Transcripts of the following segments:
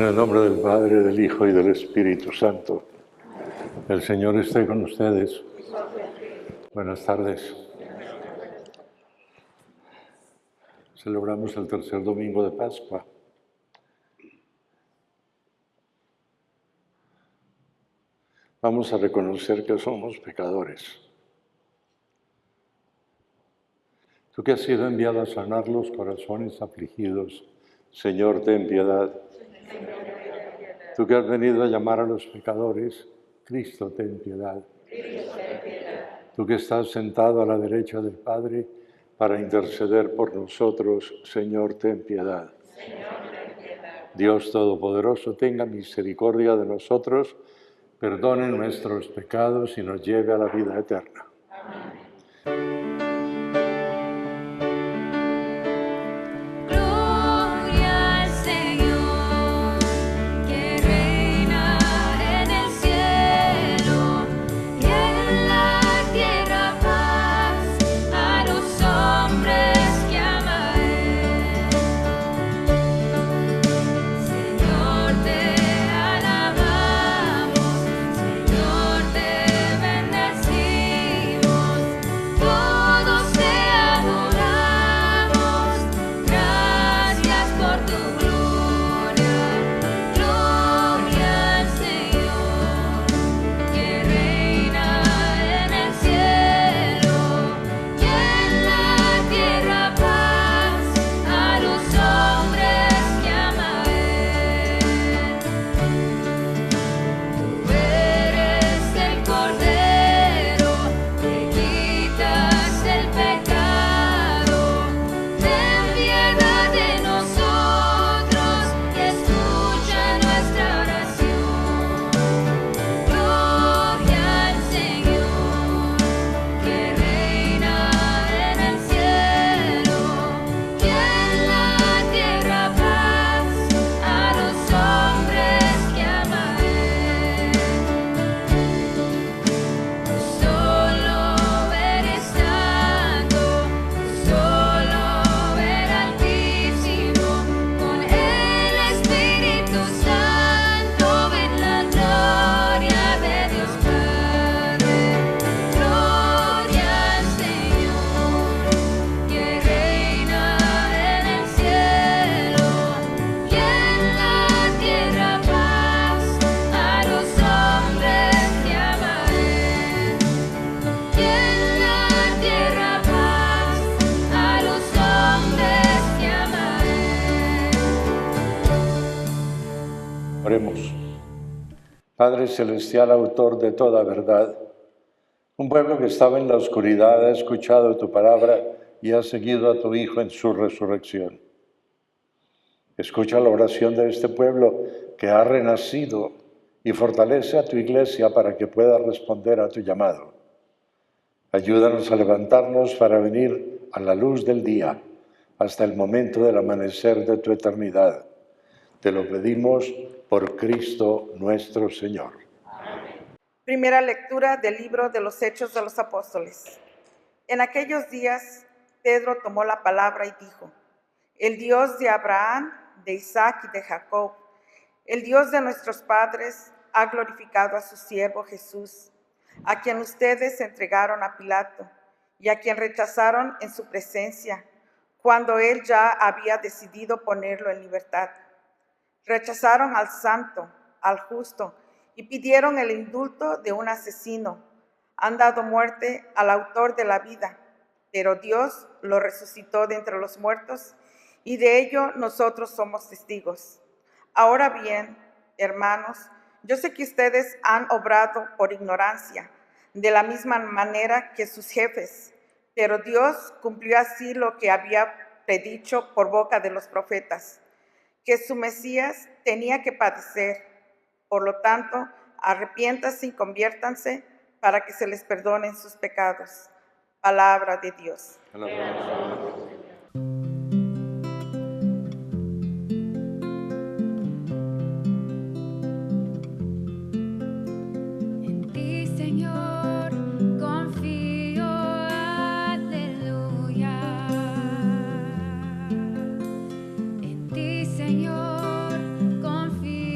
el nombre del Padre, del Hijo y del Espíritu Santo. El Señor esté con ustedes. Buenas tardes. Celebramos el tercer domingo de Pascua. Vamos a reconocer que somos pecadores. Tú que has sido enviado a sanar los corazones afligidos, Señor, ten piedad. Tú que has venido a llamar a los pecadores, Cristo, ten piedad. Tú que estás sentado a la derecha del Padre para interceder por nosotros, Señor, ten piedad. Dios Todopoderoso, tenga misericordia de nosotros, perdone nuestros pecados y nos lleve a la vida eterna. Oremos. Padre Celestial, autor de toda verdad, un pueblo que estaba en la oscuridad ha escuchado tu palabra y ha seguido a tu Hijo en su resurrección. Escucha la oración de este pueblo que ha renacido y fortalece a tu Iglesia para que pueda responder a tu llamado. Ayúdanos a levantarnos para venir a la luz del día hasta el momento del amanecer de tu eternidad. Te lo pedimos por Cristo nuestro Señor. Amén. Primera lectura del libro de los Hechos de los Apóstoles. En aquellos días, Pedro tomó la palabra y dijo: El Dios de Abraham, de Isaac y de Jacob, el Dios de nuestros padres, ha glorificado a su siervo Jesús, a quien ustedes entregaron a Pilato y a quien rechazaron en su presencia, cuando él ya había decidido ponerlo en libertad. Rechazaron al santo, al justo, y pidieron el indulto de un asesino. Han dado muerte al autor de la vida, pero Dios lo resucitó de entre los muertos, y de ello nosotros somos testigos. Ahora bien, hermanos, yo sé que ustedes han obrado por ignorancia, de la misma manera que sus jefes, pero Dios cumplió así lo que había predicho por boca de los profetas, que su Mesías tenía que padecer. Por lo tanto, arrepiéntanse y conviértanse para que se les perdonen sus pecados. Palabra de Dios. En ti, Señor, confío, aleluya. En ti, Señor, confío.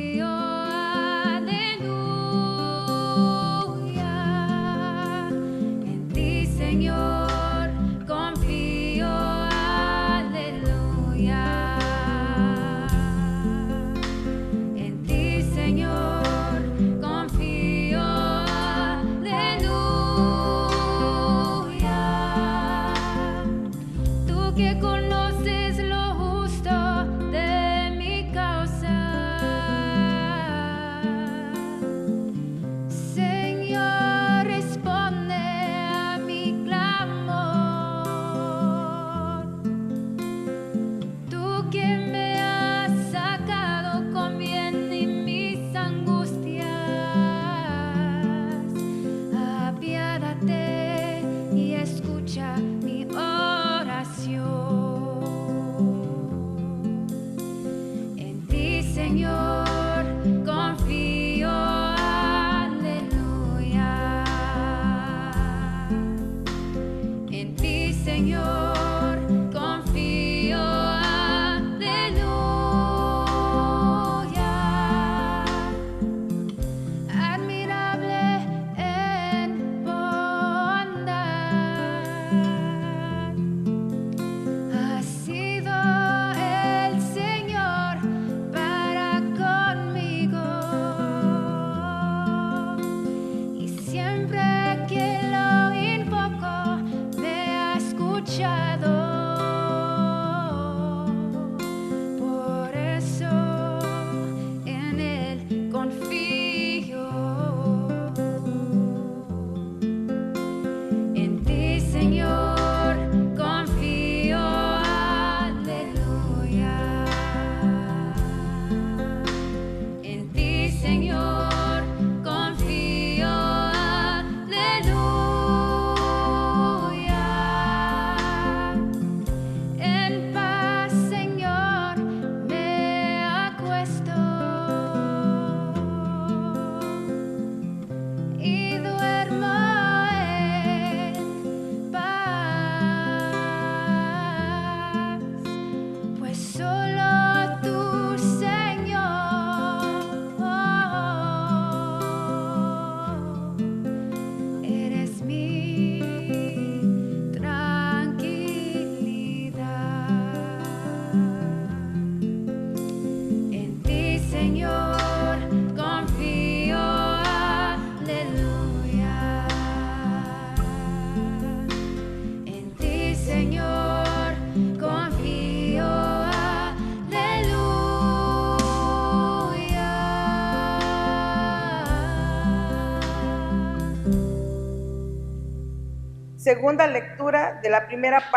Segunda lectura de la primera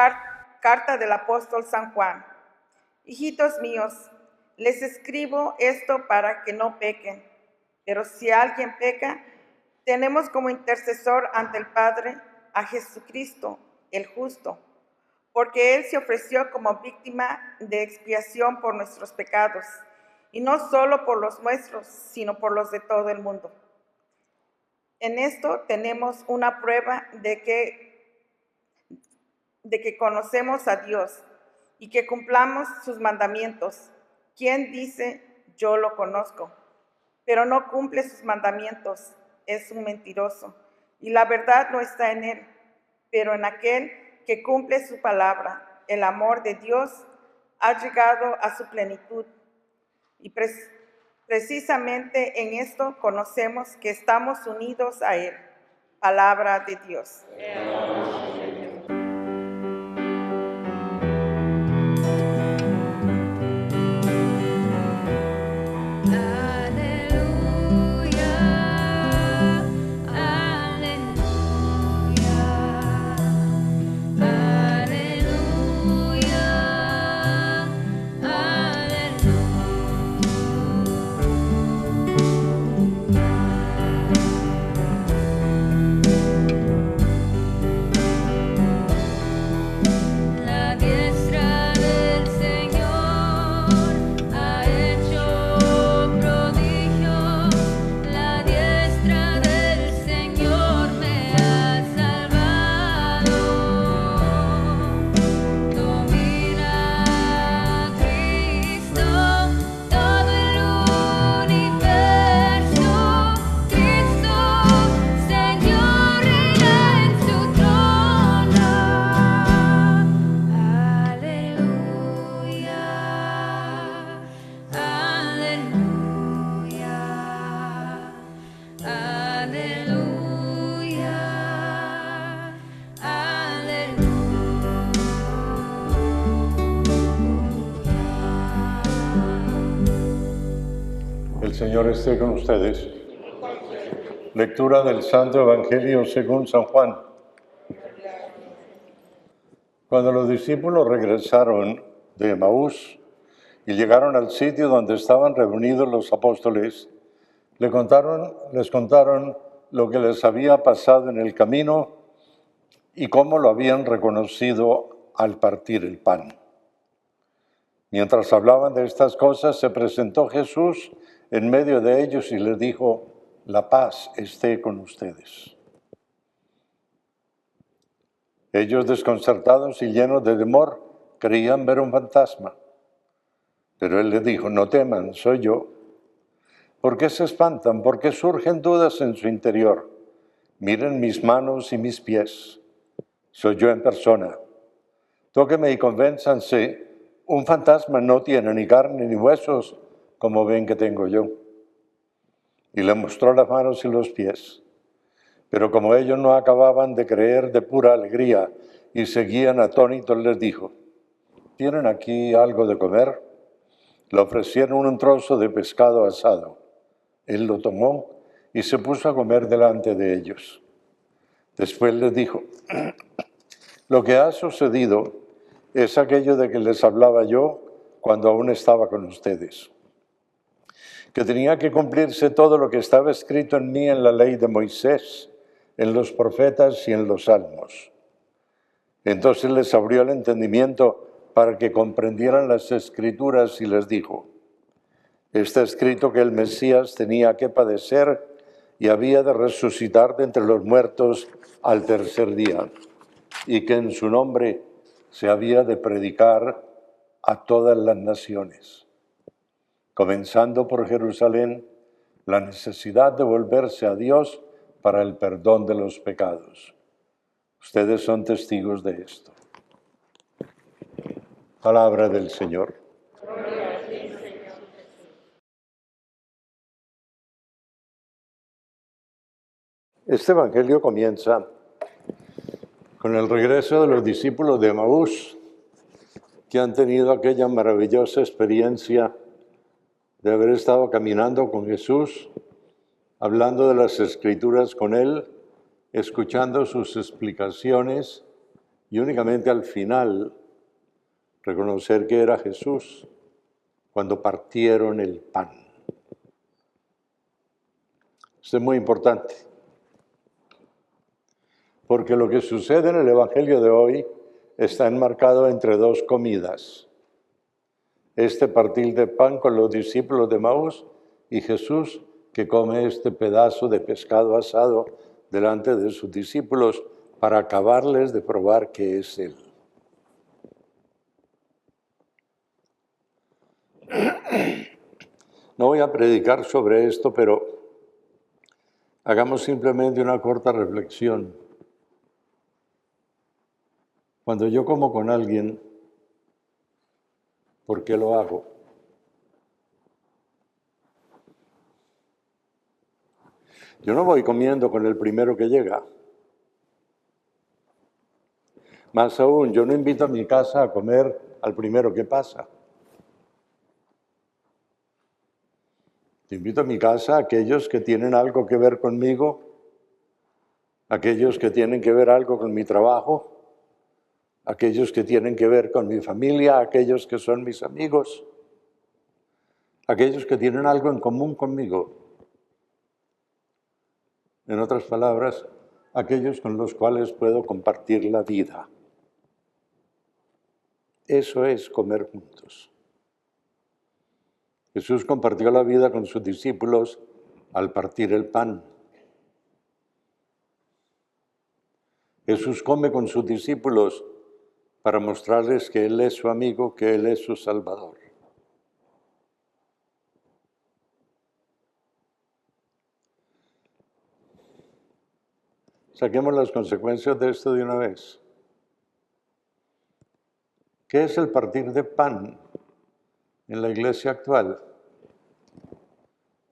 carta del apóstol San Juan. Hijitos míos, les escribo esto para que no pequen. Pero si alguien peca, tenemos como intercesor ante el Padre a Jesucristo, el justo, porque Él se ofreció como víctima de expiación por nuestros pecados, y no solo por los nuestros, sino por los de todo el mundo. En esto tenemos una prueba de que conocemos a Dios y que cumplamos sus mandamientos. ¿Quién dice, yo lo conozco, pero no cumple sus mandamientos? Es un mentiroso, y la verdad no está en él. Pero en aquel que cumple su palabra, el amor de Dios ha llegado a su plenitud. Y precisamente en esto conocemos que estamos unidos a Él. Palabra de Dios. El Señor esté con ustedes. Lectura del Santo Evangelio según San Juan. Cuando los discípulos regresaron de Emaús y llegaron al sitio donde estaban reunidos los apóstoles, les contaron lo que les había pasado en el camino y cómo lo habían reconocido al partir el pan. Mientras hablaban de estas cosas, se presentó Jesús en medio de ellos y les dijo, la paz esté con ustedes. Ellos, desconcertados y llenos de temor, creían ver un fantasma. Pero él les dijo, no teman, soy yo. ¿Por qué se espantan? ¿Por qué surgen dudas en su interior? Miren mis manos y mis pies. Soy yo en persona. Tóquenme y convénzanse, un fantasma no tiene ni carne ni huesos, como ven que tengo yo. Y le mostró las manos y los pies. Pero como ellos no acababan de creer de pura alegría y seguían atónitos, les dijo, ¿tienen aquí algo de comer? Le ofrecieron un trozo de pescado asado. Él lo tomó y se puso a comer delante de ellos. Después les dijo, lo que ha sucedido es aquello de que les hablaba yo cuando aún estaba con ustedes, que tenía que cumplirse todo lo que estaba escrito en mí en la ley de Moisés, en los profetas y en los salmos. Entonces les abrió el entendimiento para que comprendieran las Escrituras y les dijo, está escrito que el Mesías tenía que padecer y había de resucitar de entre los muertos al tercer día, y que en su nombre se había de predicar a todas las naciones, comenzando por Jerusalén, la necesidad de volverse a Dios para el perdón de los pecados. Ustedes son testigos de esto. Palabra del Señor. Gloria a ti, Señor. Este evangelio comienza con el regreso de los discípulos de Emaús, que han tenido aquella maravillosa experiencia de haber estado caminando con Jesús, hablando de las Escrituras con Él escuchando sus explicaciones y únicamente al final reconocer que era Jesús cuando partieron el pan. Esto es muy importante, porque lo que sucede en el Evangelio de hoy está enmarcado entre dos comidas. Este partir de pan con los discípulos de Maús y Jesús que come este pedazo de pescado asado delante de sus discípulos para acabarles de probar que es Él. No voy a predicar sobre esto, pero hagamos simplemente una corta reflexión. Cuando yo como con alguien, ¿por qué lo hago? Yo no voy comiendo con el primero que llega. Más aún, yo no invito a mi casa a comer al primero que pasa. Te invito a mi casa a aquellos que tienen algo que ver conmigo, aquellos que tienen que ver algo con mi trabajo, aquellos que tienen que ver con mi familia, aquellos que son mis amigos, aquellos que tienen algo en común conmigo. En otras palabras, aquellos con los cuales puedo compartir la vida. Eso es comer juntos. Jesús compartió la vida con sus discípulos al partir el pan. Jesús come con sus discípulos para mostrarles que Él es su amigo, que Él es su Salvador. Saquemos las consecuencias de esto de una vez. ¿Qué es el partir de pan en la iglesia actual?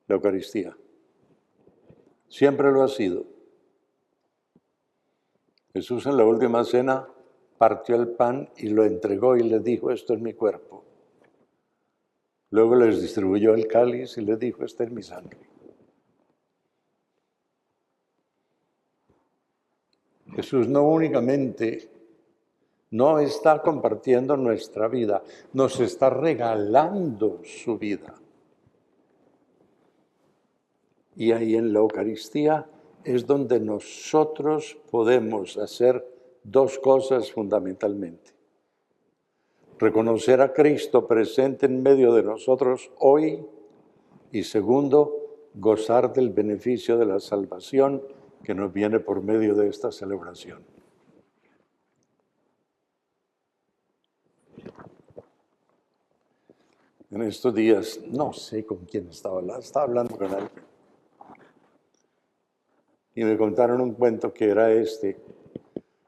La Eucaristía. Siempre lo ha sido. Jesús en la última cena partió el pan y lo entregó y les dijo, esto es mi cuerpo. Luego les distribuyó el cáliz y les dijo, esta es mi sangre. Jesús no únicamente no está compartiendo nuestra vida, nos está regalando su vida. Y ahí en la Eucaristía es donde nosotros podemos hacer dos cosas fundamentalmente. Reconocer a Cristo presente en medio de nosotros hoy y segundo, gozar del beneficio de la salvación que nos viene por medio de esta celebración. En estos días, no sé con quién estaba hablando con alguien. Y me contaron un cuento que era este.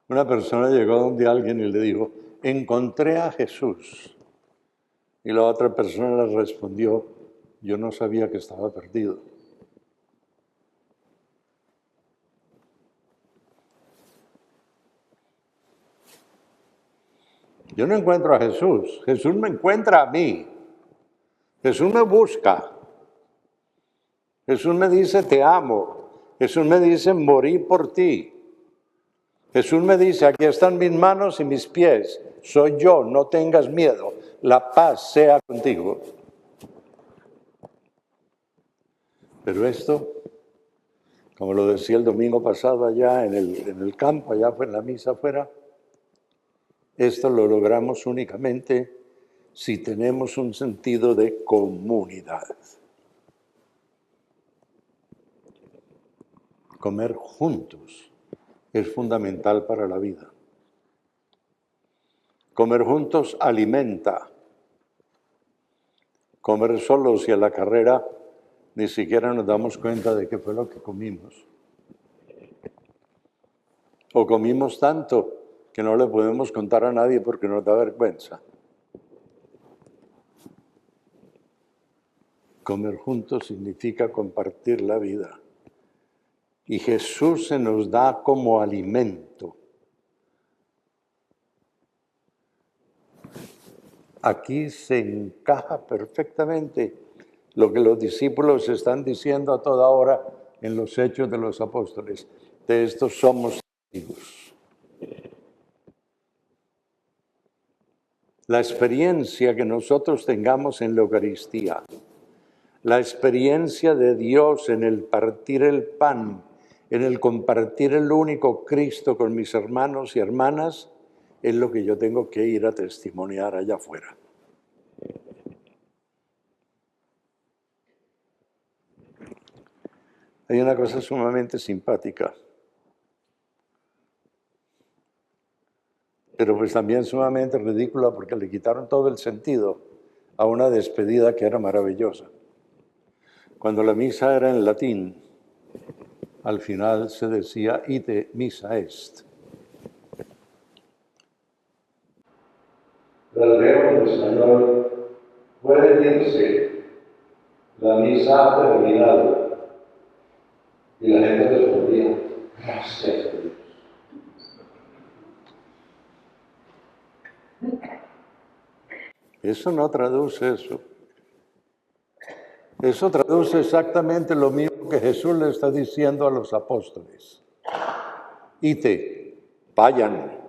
Una persona llegó donde alguien y le dijo, encontré a Jesús. Y la otra persona le respondió, yo no sabía que estaba perdido. Yo no encuentro a Jesús, Jesús me encuentra a mí. Jesús me busca. Jesús me dice, te amo. Jesús me dice, morí por ti. Jesús me dice, aquí están mis manos y mis pies. Soy yo, no tengas miedo. La paz sea contigo. Pero esto, como lo decía el domingo pasado allá en el campo, allá fue en la misa afuera, esto lo logramos únicamente si tenemos un sentido de comunidad. Comer juntos es fundamental para la vida. Comer juntos alimenta. Comer solos y a la carrera ni siquiera nos damos cuenta de qué fue lo que comimos. O comimos tanto que no le podemos contar a nadie porque nos da vergüenza. Comer juntos significa compartir la vida. Y Jesús se nos da como alimento. Aquí se encaja perfectamente lo que los discípulos están diciendo a toda hora en los Hechos de los Apóstoles. De esto somos testigos. La experiencia que nosotros tengamos en la Eucaristía, la experiencia de Dios en el partir el pan, en el compartir el único Cristo con mis hermanos y hermanas, es lo que yo tengo que ir a testimoniar allá afuera. Hay una cosa sumamente simpática, pero pues también sumamente ridícula porque le quitaron todo el sentido a una despedida que era maravillosa. Cuando la misa era en latín, al final se decía ite missa est. Tradujemos en español, puede decirse, la misa ha terminado. Y la gente respondía, gracias a Dios. Eso no traduce eso. Eso traduce exactamente lo mismo que Jesús le está diciendo a los apóstoles. Ite, vayan.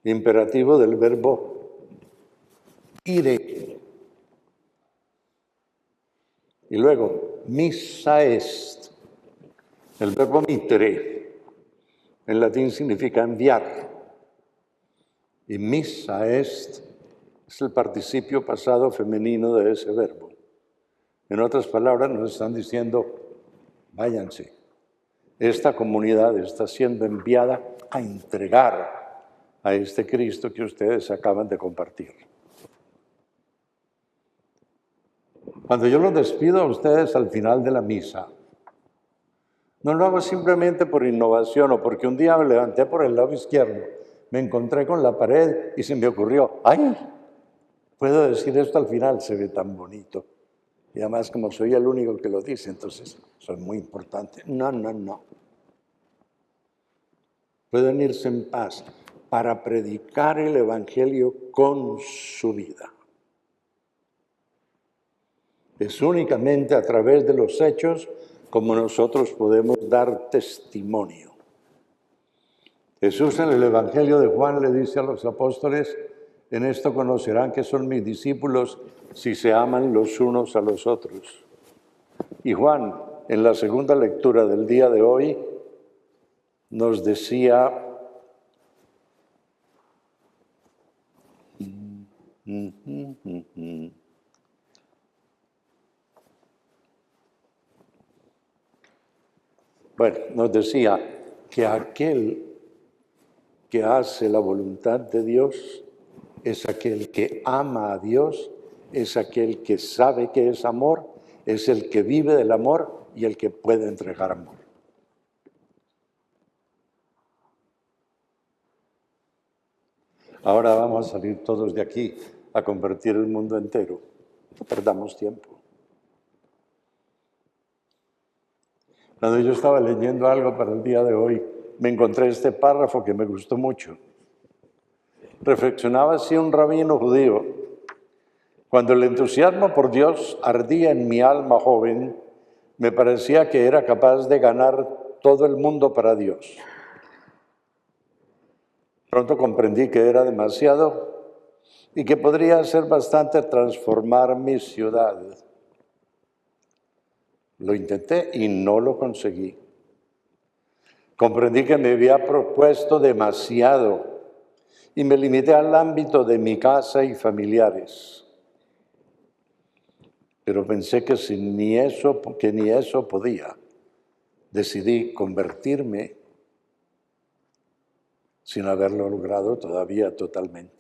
Imperativo del verbo ire. Y luego, missa est. El verbo mittere, en latín significa enviar. Y missa est es el participio pasado femenino de ese verbo. En otras palabras, nos están diciendo, váyanse. Esta comunidad está siendo enviada a entregar a este Cristo que ustedes acaban de compartir. Cuando yo los despido a ustedes al final de la misa, no lo hago simplemente por innovación o porque un día me levanté por el lado izquierdo, me encontré con la pared y se me ocurrió, ¡ay! Puedo decir esto al final, se ve tan bonito. Y además, como soy el único que lo dice, entonces soy muy importante. No, no, no. Pueden irse en paz para predicar el Evangelio con su vida. Es únicamente a través de los hechos como nosotros podemos dar testimonio. Jesús en el Evangelio de Juan le dice a los apóstoles, en esto conocerán que son mis discípulos si se aman los unos a los otros. Y Juan, en la segunda lectura del día de hoy, nos decía, bueno, nos decía que aquel que hace la voluntad de Dios es aquel que ama a Dios, es aquel que sabe que es amor, es el que vive del amor y el que puede entregar amor. Ahora vamos a salir todos de aquí a convertir el mundo entero. No perdamos tiempo. Cuando yo estaba leyendo algo para el día de hoy, me encontré este párrafo que me gustó mucho. Reflexionaba así un rabino judío. Cuando el entusiasmo por Dios ardía en mi alma joven, me parecía que era capaz de ganar todo el mundo para Dios. Pronto comprendí que era demasiado y que podría hacer bastante transformar mi ciudad. Lo intenté y no lo conseguí. Comprendí que me había propuesto demasiado y me limité al ámbito de mi casa y familiares. Pero pensé que ni eso podía. Decidí convertirme sin haberlo logrado todavía totalmente.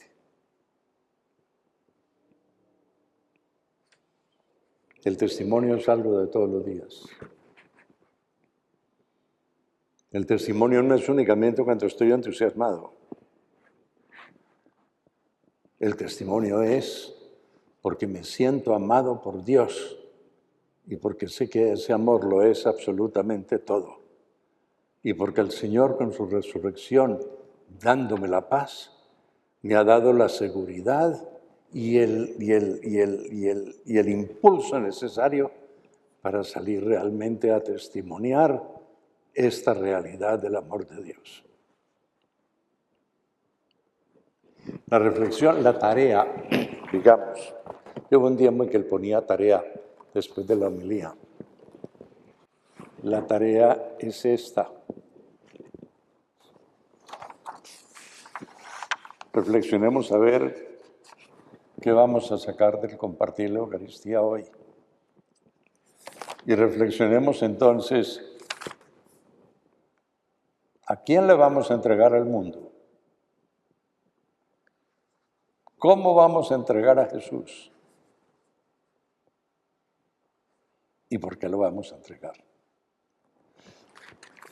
El testimonio es algo de todos los días. El testimonio no es únicamente cuando estoy entusiasmado. El testimonio es porque me siento amado por Dios y porque sé que ese amor lo es absolutamente todo. Y porque el Señor con su resurrección, dándome la paz, me ha dado la seguridad y el impulso necesario para salir realmente a testimoniar esta realidad del amor de Dios. La reflexión, la tarea, digamos. Hubo un tiempo en que él ponía tarea después de la homilía. La tarea es esta. Reflexionemos a ver qué vamos a sacar del compartir la Eucaristía hoy. Y reflexionemos entonces, ¿a quién le vamos a entregar al mundo? ¿Cómo vamos a entregar a Jesús? ¿Y por qué lo vamos a entregar?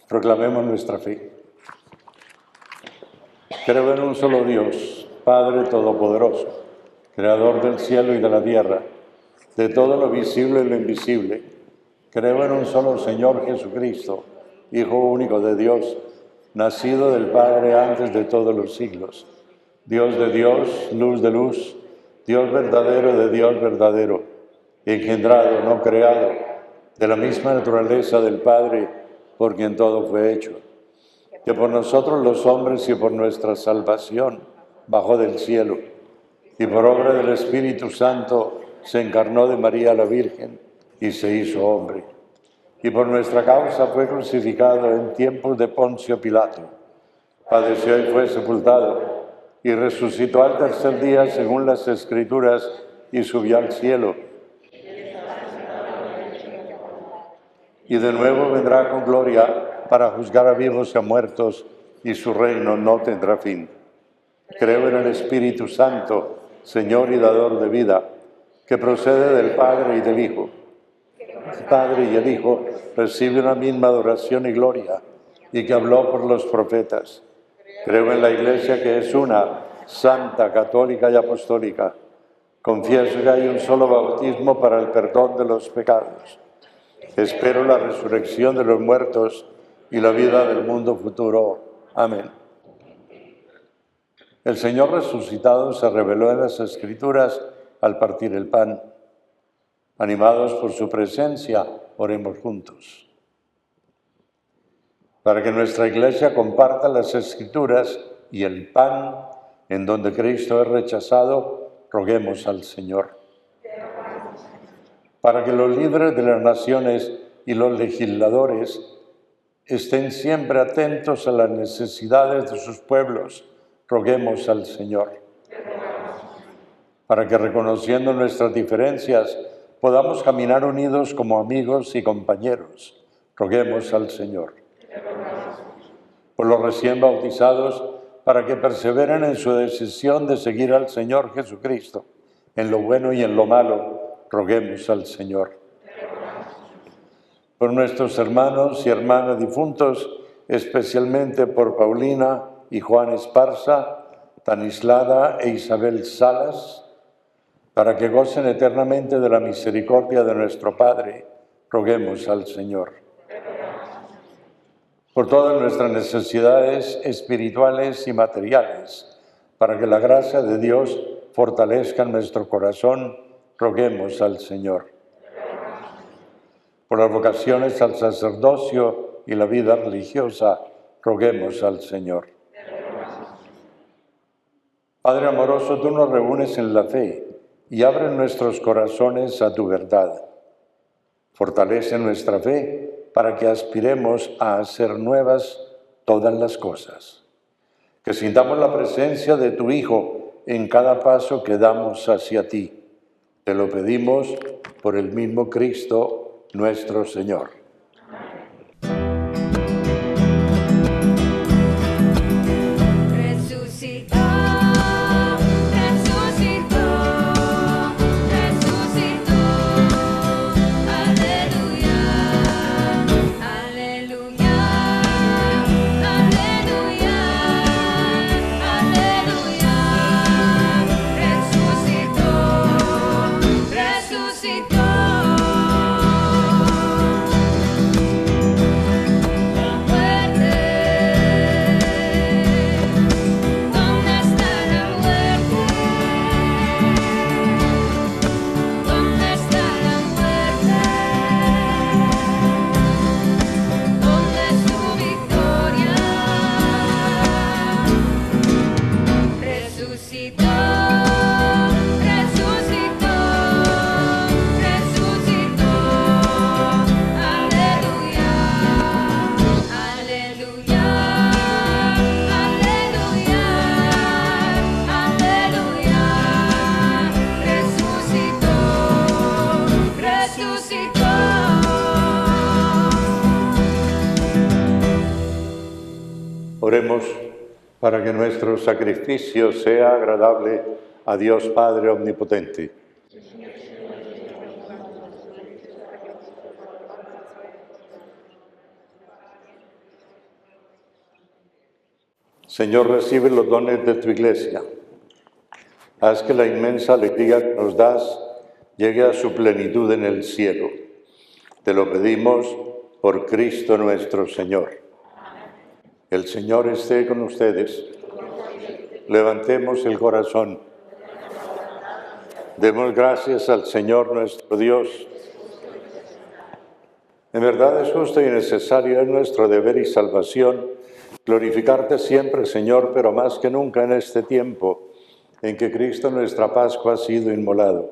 Proclamemos nuestra fe. Creo en un solo Dios, Padre Todopoderoso, Creador del cielo y de la tierra, de todo lo visible y lo invisible. Creo en un solo Señor Jesucristo, Hijo único de Dios, nacido del Padre antes de todos los siglos. Dios de Dios, luz de luz, Dios verdadero de Dios verdadero, engendrado, no creado, de la misma naturaleza del Padre, por quien todo fue hecho, que por nosotros los hombres y por nuestra salvación bajó del cielo, y por obra del Espíritu Santo se encarnó de María la Virgen y se hizo hombre. Y por nuestra causa fue crucificado en tiempos de Poncio Pilato, padeció y fue sepultado, y resucitó al tercer día según las Escrituras y subió al cielo. Y de nuevo vendrá con gloria para juzgar a vivos y a muertos, y su reino no tendrá fin. Creo en el Espíritu Santo, Señor y dador de vida, que procede del Padre y del Hijo. El Padre y el Hijo reciben una misma adoración y gloria, y que habló por los profetas. Creo en la Iglesia que es una, santa, católica y apostólica. Confieso que hay un solo bautismo para el perdón de los pecados. Espero la resurrección de los muertos y la vida del mundo futuro. Amén. El Señor resucitado se reveló en las Escrituras al partir el pan. Animados por su presencia, oremos juntos. Para que nuestra Iglesia comparta las Escrituras y el pan en donde Cristo es rechazado, roguemos al Señor. Para que los líderes de las naciones y los legisladores estén siempre atentos a las necesidades de sus pueblos, roguemos al Señor. Para que reconociendo nuestras diferencias podamos caminar unidos como amigos y compañeros, roguemos al Señor. Por los recién bautizados, para que perseveren en su decisión de seguir al Señor Jesucristo, en lo bueno y en lo malo, roguemos al Señor. Por nuestros hermanos y hermanas difuntos, especialmente por Paulina y Juan Esparza, Tanislada e Isabel Salas, para que gocen eternamente de la misericordia de nuestro Padre, roguemos al Señor. Por todas nuestras necesidades espirituales y materiales, para que la gracia de Dios fortalezca nuestro corazón, roguemos al Señor. Por las vocaciones al sacerdocio y la vida religiosa, roguemos al Señor. Padre amoroso, tú nos reúnes en la fe y abres nuestros corazones a tu verdad. Fortalece nuestra fe para que aspiremos a hacer nuevas todas las cosas. Que sintamos la presencia de tu Hijo en cada paso que damos hacia ti. Te lo pedimos por el mismo Cristo, nuestro Señor. Resucitó, resucitó, resucitó. Aleluya, aleluya, aleluya, aleluya. Resucitó, resucitó. Oremos para que nuestro sacrificio sea agradable a Dios Padre Omnipotente. Señor, recibe los dones de tu Iglesia. Haz que la inmensa alegría que nos das llegue a su plenitud en el cielo. Te lo pedimos por Cristo nuestro Señor. El Señor esté con ustedes. Levantemos el corazón. Demos gracias al Señor nuestro Dios. En verdad es justo y necesario, es nuestro deber y salvación, glorificarte siempre, Señor, pero más que nunca en este tiempo en que Cristo nuestra Pascua ha sido inmolado.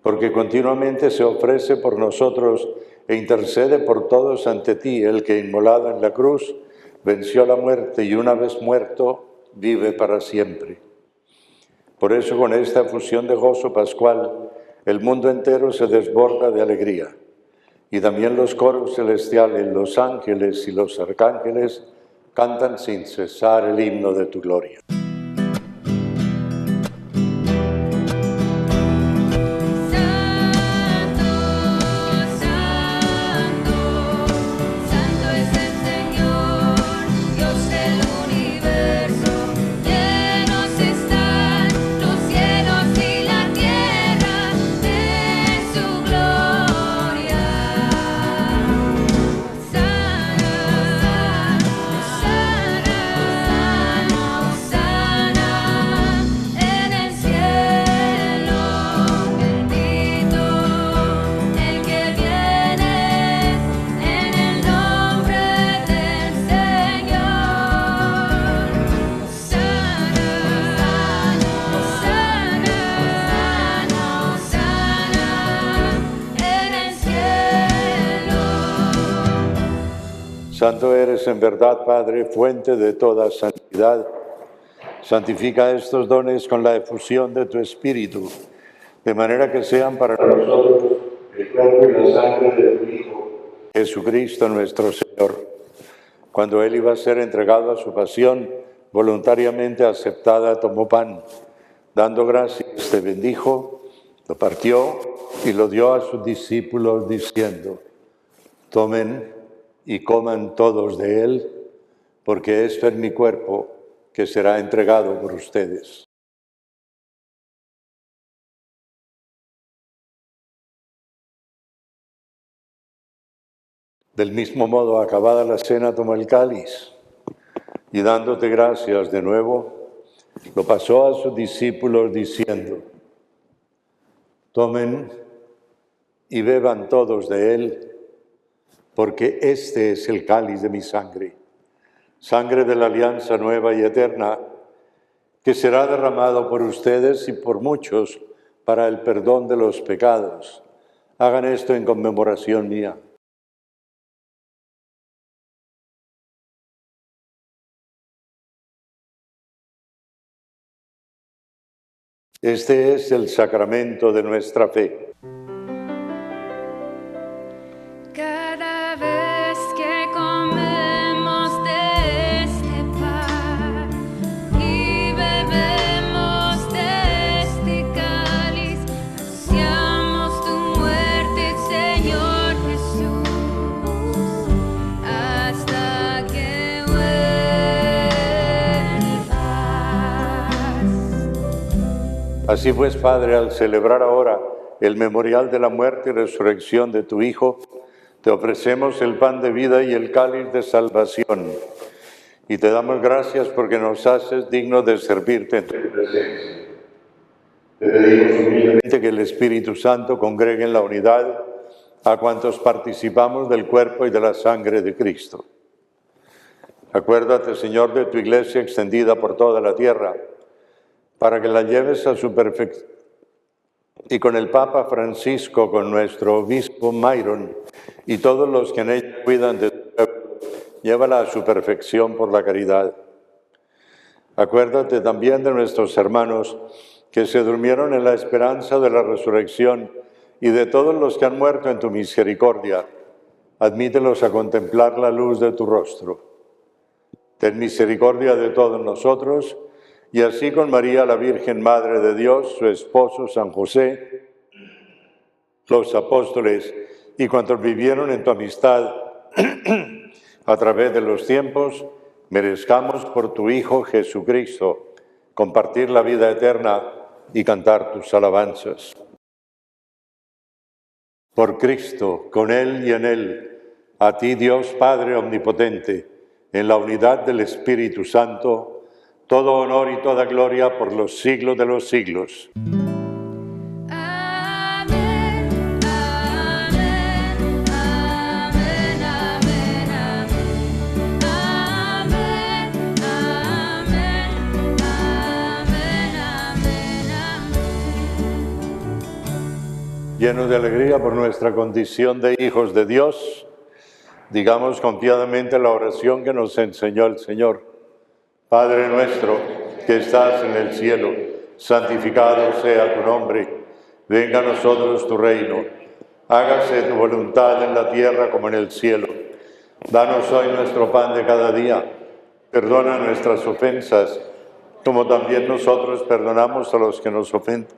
Porque continuamente se ofrece por nosotros e intercede por todos ante ti, el que inmolado en la cruz venció la muerte y una vez muerto vive para siempre. Por eso con esta efusión de gozo pascual el mundo entero se desborda de alegría. Y también los coros celestiales, los ángeles y los arcángeles cantan sin cesar el himno de tu gloria. Santo eres en verdad, Padre, fuente de toda santidad. Santifica estos dones con la efusión de tu Espíritu, de manera que sean para nosotros el cuerpo y la sangre de tu Hijo, Jesucristo nuestro Señor. Cuando Él iba a ser entregado a su pasión, voluntariamente aceptada, tomó pan. Dando gracias, te bendijo, lo partió y lo dio a sus discípulos, diciendo: tomen y coman todos de él, porque esto es mi cuerpo, que será entregado por ustedes. Del mismo modo, acabada la cena, tomó el cáliz, y dándote gracias de nuevo, lo pasó a sus discípulos, diciendo: tomen y beban todos de él, porque este es el cáliz de mi sangre, sangre de la alianza nueva y eterna, que será derramado por ustedes y por muchos para el perdón de los pecados. Hagan esto en conmemoración mía. Este es el sacramento de nuestra fe. Cada vez que comemos de este pan y bebemos de este cáliz, anunciamos tu muerte, Señor Jesús, hasta que vuelvas. Así pues, Padre, al celebrar ahora el memorial de la muerte y resurrección de tu Hijo, te ofrecemos el pan de vida y el cáliz de salvación, y te damos gracias porque nos haces dignos de servirte en tu presencia. Te pedimos humildemente que el Espíritu Santo congregue en la unidad a cuantos participamos del cuerpo y de la sangre de Cristo. Acuérdate, Señor, de tu Iglesia extendida por toda la tierra, para que la lleves a su perfección, y con el Papa Francisco, con nuestro obispo Myron y todos los que en ella cuidan de tu pueblo, llévala a su perfección por la caridad. Acuérdate también de nuestros hermanos que se durmieron en la esperanza de la resurrección y de todos los que han muerto en tu misericordia. Admítelos a contemplar la luz de tu rostro. ten misericordia de todos nosotros, y así con María, la Virgen Madre de Dios, su esposo San José, los apóstoles y cuantos vivieron en tu amistad a través de los tiempos, merezcamos por tu Hijo Jesucristo compartir la vida eterna y cantar tus alabanzas. Por Cristo, con Él y en Él, a ti Dios Padre Omnipotente, en la unidad del Espíritu Santo, todo honor y toda gloria por los siglos de los siglos. Amén, amén, amén, amén, amén, amén, amén, amén, amén. Llenos de alegría por nuestra condición de hijos de Dios, digamos confiadamente la oración que nos enseñó el Señor. Padre nuestro, que estás en el cielo, santificado sea tu nombre. Venga a nosotros tu reino. Hágase tu voluntad en la tierra como en el cielo. Danos hoy nuestro pan de cada día. Perdona nuestras ofensas, como también nosotros perdonamos a los que nos ofenden.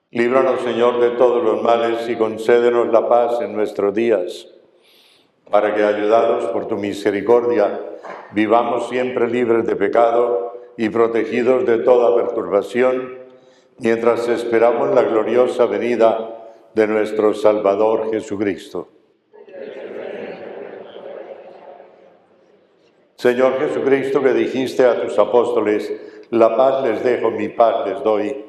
Líbranos, Señor, de todos los males y concédenos la paz en nuestros días, para que, ayudados por tu misericordia, vivamos siempre libres de pecado y protegidos de toda perturbación, mientras esperamos la gloriosa venida de nuestro Salvador Jesucristo. Señor Jesucristo, que dijiste a tus apóstoles, la paz les dejo, mi paz les doy.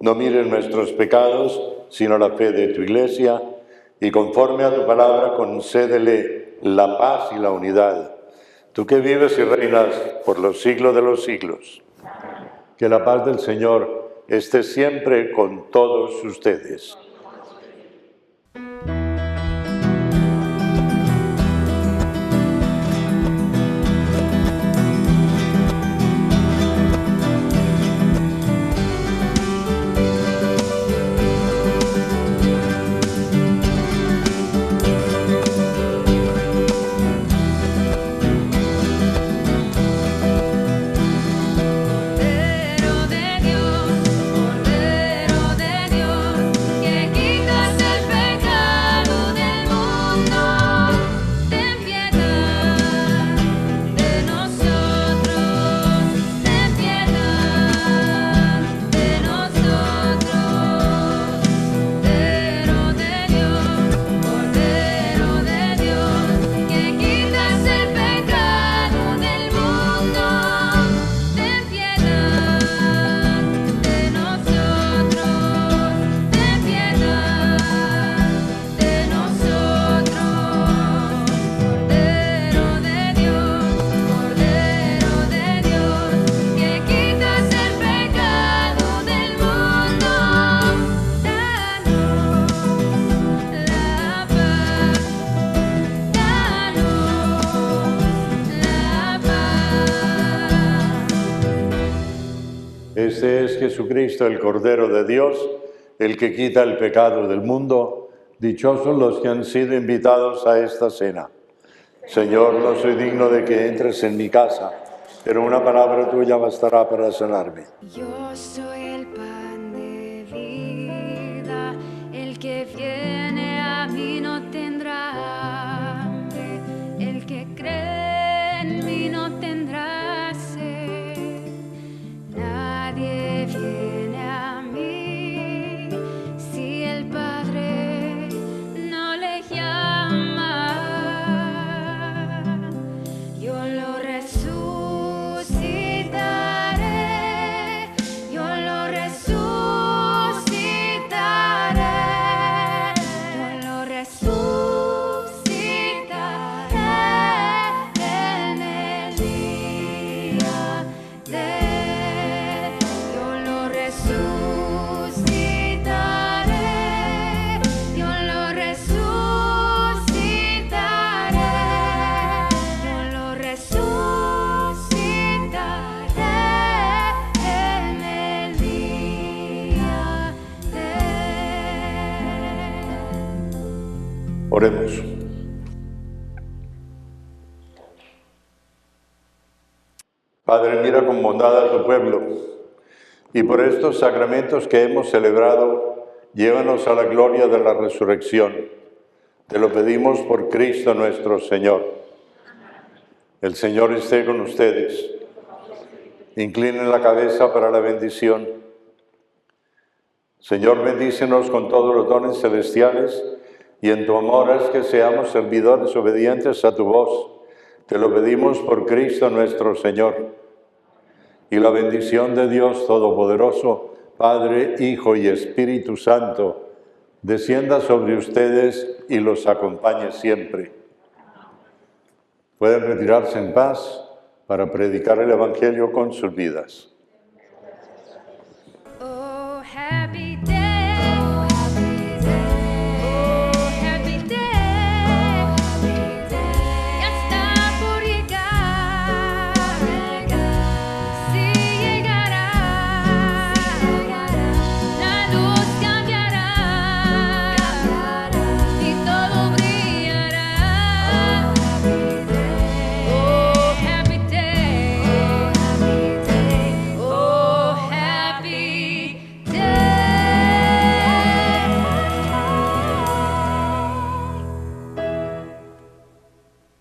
No mires nuestros pecados, sino la fe de tu Iglesia, y conforme a tu palabra concédele la paz y la unidad. Tú que vives y reinas por los siglos de los siglos. Que la paz del Señor esté siempre con todos ustedes. Este es Jesucristo, el Cordero de Dios, el que quita el pecado del mundo. Dichosos los que han sido invitados a esta cena. Señor, no soy digno de que entres en mi casa, pero una palabra tuya bastará para sanarme. Yo soy el pan de vida, el que viene a mí no tendrá hambre, el que cree en mí no tendrá sed. Nadie viene a mí si el Padre no le llama. Yo lo resucitaré, yo lo resucitaré, yo lo resucitaré. Oremos. Padre, mira con bondad a tu pueblo y por estos sacramentos que hemos celebrado, llévanos a la gloria de la resurrección. Te lo pedimos por Cristo nuestro Señor. El Señor esté con ustedes. Inclinen la cabeza para la bendición. Señor, bendícenos con todos los dones celestiales y en tu amor haz que seamos servidores obedientes a tu voz. Te lo pedimos por Cristo nuestro Señor. Y la bendición de Dios Todopoderoso, Padre, Hijo y Espíritu Santo, descienda sobre ustedes y los acompañe siempre. Pueden retirarse en paz para predicar el Evangelio con sus vidas. Oh, happy day.